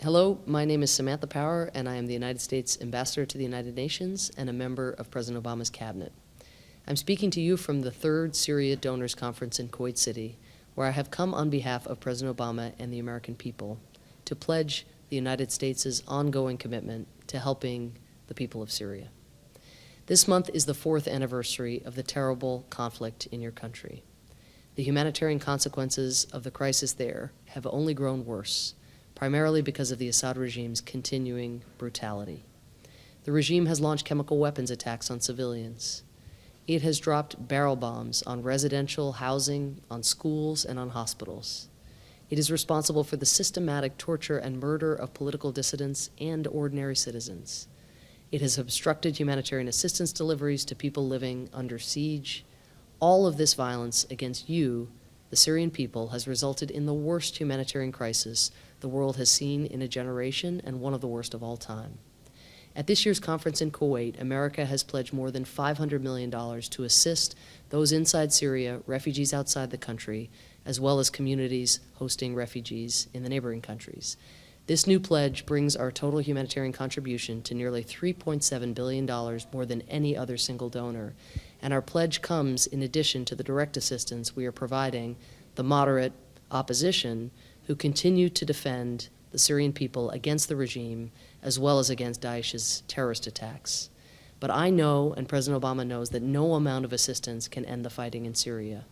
Hello, my name is Samantha Power, and I am the United States Ambassador to the United Nations and a member of President Obama's cabinet. I'm speaking to you from the 3rd Syria Donors Conference in Kuwait City, where I have come on behalf of President Obama and the American people to pledge the United States' ongoing commitment to helping the people of Syria. This month is the 4th anniversary of the terrible conflict in your country. The humanitarian consequences of the crisis there have only grown worse, primarily because of the Assad regime's continuing brutality. The regime has launched chemical weapons attacks on civilians. It has dropped barrel bombs on residential housing, on schools, and on hospitals. It is responsible for the systematic torture and murder of political dissidents and ordinary citizens. It has obstructed humanitarian assistance deliveries to people living under siege. All of this violence against you, the Syrian people, has resulted in the worst humanitarian crisis the world has seen in a generation and one of the worst of all time. At this year's conference in Kuwait, America has pledged more than $500 million to assist those inside Syria, refugees outside the country, as well as communities hosting refugees in the neighboring countries. This new pledge brings our total humanitarian contribution to nearly $3.7 billion, more than any other single donor. And our pledge comes in addition to the direct assistance we are providing the moderate opposition who continue to defend the Syrian people against the regime as well as against Daesh's terrorist attacks. But I know, and President Obama knows, that no amount of assistance can end the fighting in Syria.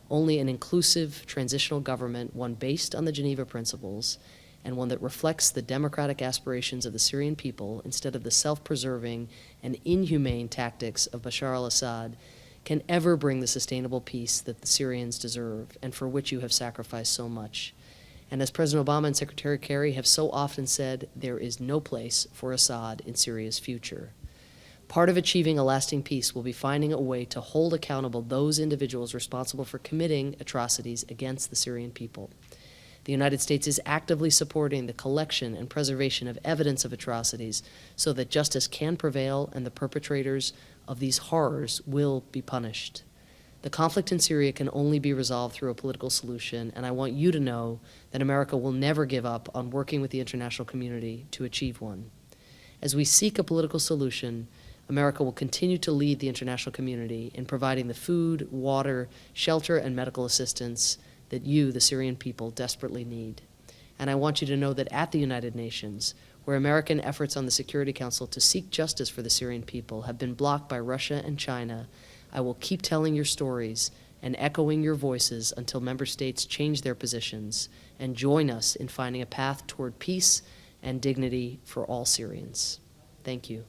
Only an inclusive transitional government, one based on the Geneva Principles, and one that reflects the democratic aspirations of the Syrian people instead of the self-preserving and inhumane tactics of Bashar al-Assad, can ever bring the sustainable peace that the Syrians deserve and for which you have sacrificed so much. And as President Obama and Secretary Kerry have so often said, there is no place for Assad in Syria's future. Part of achieving a lasting peace will be finding a way to hold accountable those individuals responsible for committing atrocities against the Syrian people. The United States is actively supporting the collection and preservation of evidence of atrocities so that justice can prevail and the perpetrators of these horrors will be punished. The conflict in Syria can only be resolved through a political solution, and I want you to know that America will never give up on working with the international community to achieve one. As we seek a political solution, America will continue to lead the international community in providing the food, water, shelter, and medical assistance that you, the Syrian people, desperately need. And I want you to know that at the United Nations, where American efforts on the Security Council to seek justice for the Syrian people have been blocked by Russia and China, I will keep telling your stories and echoing your voices until member states change their positions and join us in finding a path toward peace and dignity for all Syrians. Thank you.